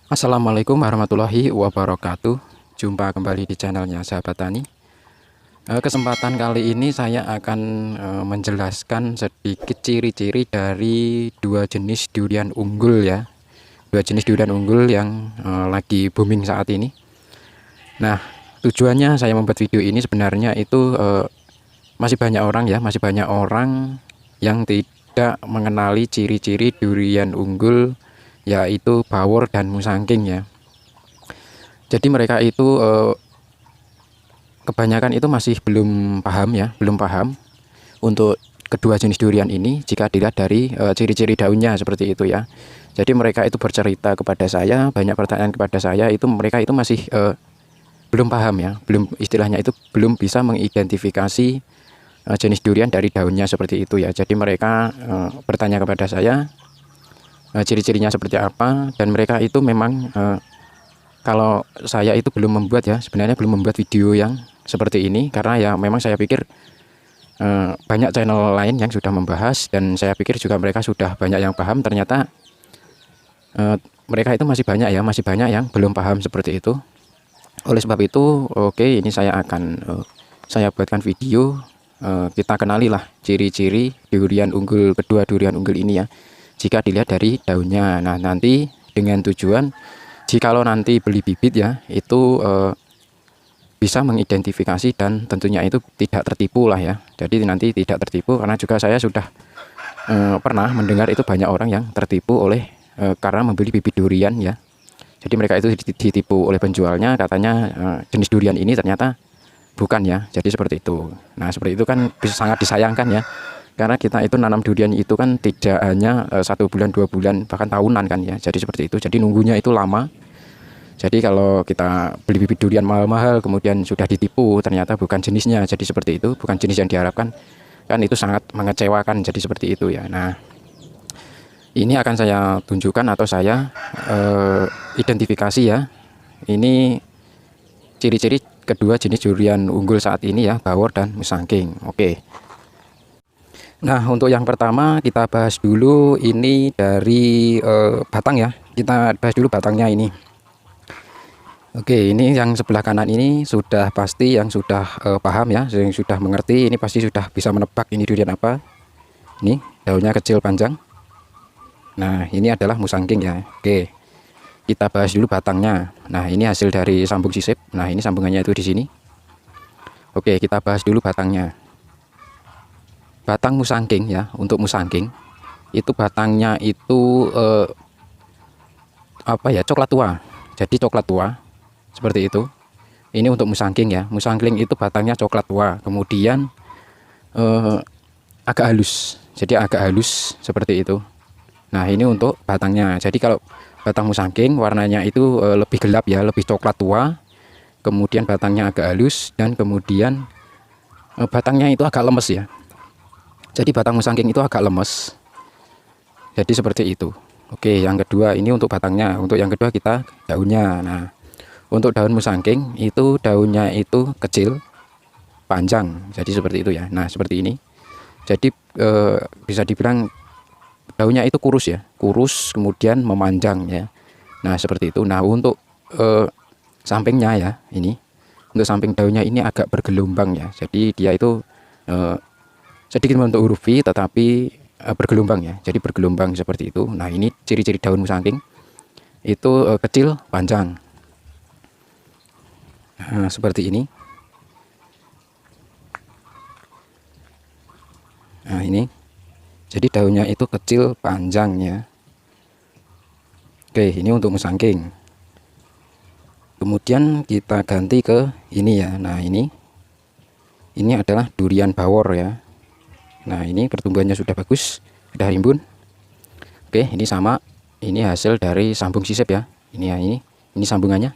Assalamualaikum warahmatullahi wabarakatuh. Jumpa kembali di channelnya Sahabat Tani. Kesempatan kali ini saya akan menjelaskan sedikit ciri-ciri dari dua jenis durian unggul ya. Dua jenis durian unggul yang lagi booming saat ini. Nah, tujuannya saya membuat video ini sebenarnya itu masih banyak orang yang tidak mengenali ciri-ciri durian unggul, yaitu bawor dan musangking ya. Jadi mereka itu kebanyakan itu masih belum paham ya, belum paham untuk kedua jenis durian ini jika dilihat dari ciri-ciri daunnya seperti itu ya. Jadi mereka itu bercerita kepada saya, banyak pertanyaan kepada saya, itu mereka itu masih belum paham ya, belum, istilahnya itu belum bisa mengidentifikasi jenis durian dari daunnya seperti itu ya. Jadi mereka bertanya kepada saya ciri-cirinya seperti apa, dan mereka itu memang kalau saya itu belum membuat ya, sebenarnya belum membuat video yang seperti ini karena ya memang saya pikir banyak channel lain yang sudah membahas, dan saya pikir juga mereka sudah banyak yang paham. Ternyata mereka itu masih banyak yang belum paham seperti itu. Oleh sebab itu, oke, ini saya akan saya buatkan video, kita kenalilah ciri-ciri durian unggul, kedua durian unggul ini ya, jika dilihat dari daunnya. Nah, nanti dengan tujuan jikalau nanti beli bibit ya, itu bisa mengidentifikasi dan tentunya itu tidak tertipu lah ya. Jadi nanti tidak tertipu, karena juga saya sudah pernah mendengar itu banyak orang yang tertipu oleh karena membeli bibit durian ya. Jadi mereka itu ditipu oleh penjualnya, katanya jenis durian ini ternyata bukan ya. Jadi seperti itu. Nah, seperti itu kan bisa sangat disayangkan ya, karena kita itu nanam durian itu kan tidak hanya 1 bulan 2 bulan, bahkan tahunan kan ya. Jadi seperti itu, jadi nunggunya itu lama. Jadi kalau kita beli bibit durian mahal-mahal kemudian sudah ditipu, ternyata bukan jenisnya, jadi seperti itu, bukan jenis yang diharapkan, kan itu sangat mengecewakan. Jadi seperti itu ya. Nah, ini akan saya tunjukkan atau saya identifikasi ya, ini ciri-ciri kedua jenis durian unggul saat ini ya, bawor dan musangking. Oke. Nah, untuk yang pertama kita bahas dulu ini dari batang ya. Kita bahas dulu batangnya ini. Oke, ini yang sebelah kanan ini sudah pasti yang sudah paham ya, yang sudah mengerti, ini pasti sudah bisa menebak ini durian apa. Ini daunnya kecil panjang. Nah, ini adalah musangking ya. Oke, kita bahas dulu batangnya. Nah, ini hasil dari sambung sisip. Nah, ini sambungannya itu di sini. Oke, kita bahas dulu batangnya. Batang musangking ya, untuk musangking itu batangnya itu apa ya, coklat tua. Jadi coklat tua seperti itu. Ini untuk musangking ya. Musangking itu batangnya coklat tua, kemudian agak halus. Jadi agak halus seperti itu. Nah, ini untuk batangnya. Jadi kalau batang musangking warnanya itu lebih gelap ya, lebih coklat tua. Kemudian batangnya agak halus, dan kemudian batangnya itu agak lemes ya. Jadi batang musangking itu agak lemes. Jadi seperti itu. Oke, yang kedua ini untuk batangnya. Untuk yang kedua kita daunnya. Nah, untuk daun musangking itu daunnya itu kecil, panjang. Jadi seperti itu ya. Nah, seperti ini. Jadi bisa dibilang daunnya itu kurus ya, kurus kemudian memanjang ya. Nah, seperti itu. Nah, untuk sampingnya ya, ini untuk samping daunnya ini agak bergelombang ya. Jadi dia itu sedikit membentuk huruf V tetapi bergelombang ya. Jadi bergelombang seperti itu. Nah, ini ciri-ciri daun musangking itu kecil, panjang. Nah, seperti ini. Nah, ini. Jadi daunnya itu kecil, panjang ya. Oke, ini untuk musangking. Kemudian kita ganti ke ini ya. Nah, ini adalah durian bawor ya. Nah, ini pertumbuhannya sudah bagus, sudah rimbun. Oke, ini sama. Ini hasil dari sambung sisip ya. Ini ya, ini sambungannya.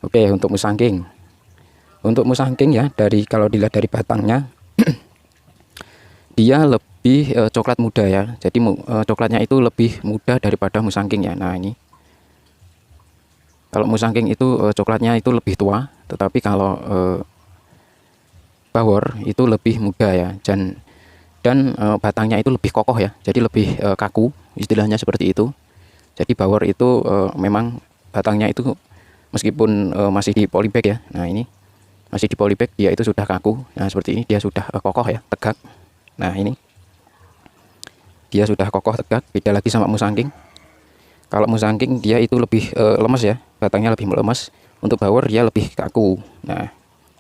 Oke, untuk musangking. Untuk musangking ya, kalau dilihat dari batangnya dia lebih coklat muda ya. Jadi coklatnya itu lebih muda daripada musangking ya. Nah, ini kalau musangking itu coklatnya itu lebih tua, tetapi kalau bawor itu lebih muda ya. Dan batangnya itu lebih kokoh ya. Jadi lebih kaku, istilahnya seperti itu. Jadi bawor itu memang batangnya itu meskipun masih di polybag ya. Nah ini masih di polybag, dia itu sudah kaku. Nah seperti ini, dia sudah kokoh ya, tegak. Nah ini dia sudah kokoh tegak, beda lagi sama musangking. Kalau musangking dia itu lebih lemes ya, batangnya lebih lemes. Untuk bawor dia lebih kaku. Nah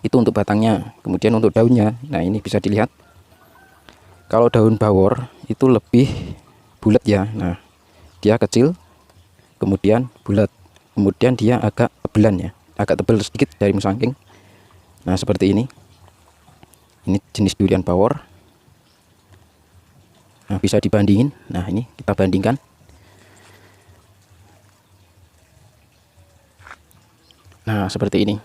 itu untuk batangnya. Kemudian untuk daunnya, nah ini bisa dilihat, kalau daun bawor itu lebih bulat ya. Nah dia kecil, kemudian bulat, kemudian dia agak tebelan ya, agak tebal sedikit dari musangking. Nah seperti ini jenis durian bawor. Nah bisa dibandingin. Nah ini kita bandingkan. Nah seperti ini.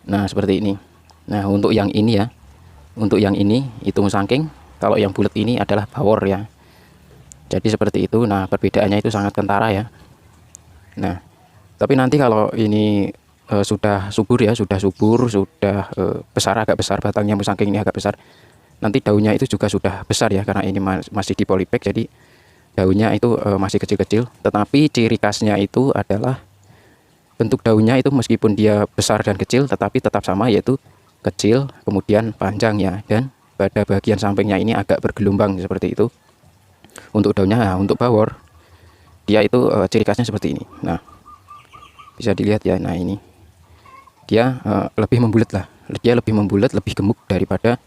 Nah seperti ini. Nah untuk yang ini ya, untuk yang ini itu musangking, kalau yang bulat ini adalah bawor ya. Jadi seperti itu. Nah perbedaannya itu sangat kentara ya. Nah tapi nanti kalau ini sudah subur ya, sudah besar, agak besar batangnya, musangking ini agak besar, nanti daunnya itu juga sudah besar ya, karena ini masih di polybag, jadi daunnya itu masih kecil-kecil. Tetapi ciri khasnya itu adalah bentuk daunnya itu meskipun dia besar dan kecil, tetapi tetap sama, yaitu kecil kemudian panjang ya, dan pada bagian sampingnya ini agak bergelombang seperti itu untuk daunnya. Nah, untuk bawor dia itu ciri khasnya seperti ini. Nah bisa dilihat ya. Nah ini dia lebih membulat lah, dia lebih membulat, lebih gemuk daripada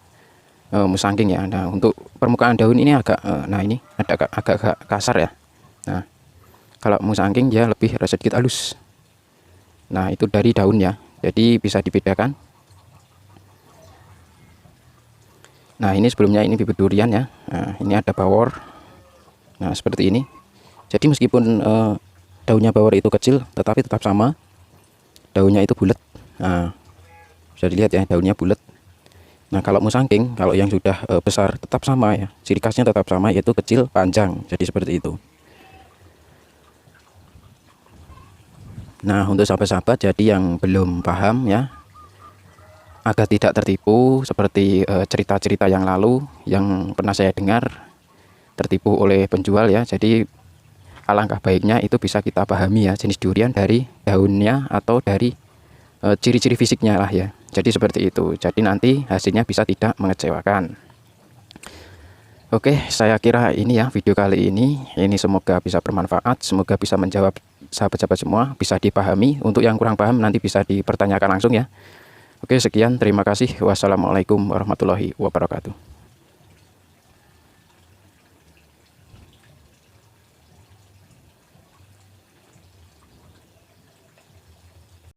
musangking ya. Nah untuk permukaan daun ini agak nah ini agak kasar ya. Nah kalau musangking dia lebih sedikit halus. Nah itu dari daun ya, jadi bisa dibedakan. Nah ini sebelumnya ini bibit durian ya. Nah ini ada bawor. Nah seperti ini. Jadi meskipun daunnya bawor itu kecil, tetapi tetap sama, daunnya itu bulat. Nah bisa dilihat ya, daunnya bulat. Nah kalau musangking, kalau yang sudah besar, tetap sama ya, ciri khasnya tetap sama, yaitu kecil panjang. Jadi seperti itu. Nah untuk sahabat-sahabat jadi yang belum paham ya, agar tidak tertipu seperti cerita-cerita yang lalu yang pernah saya dengar, tertipu oleh penjual ya. Jadi alangkah baiknya itu bisa kita pahami ya, jenis durian dari daunnya atau dari ciri-ciri fisiknya lah ya. Jadi seperti itu, jadi nanti hasilnya bisa tidak mengecewakan. Oke, saya kira ini ya video kali ini semoga bisa bermanfaat, semoga bisa menjawab sahabat-sahabat semua, bisa dipahami. Untuk yang kurang paham nanti bisa dipertanyakan langsung ya. Oke, sekian, terima kasih. Wassalamualaikum warahmatullahi wabarakatuh.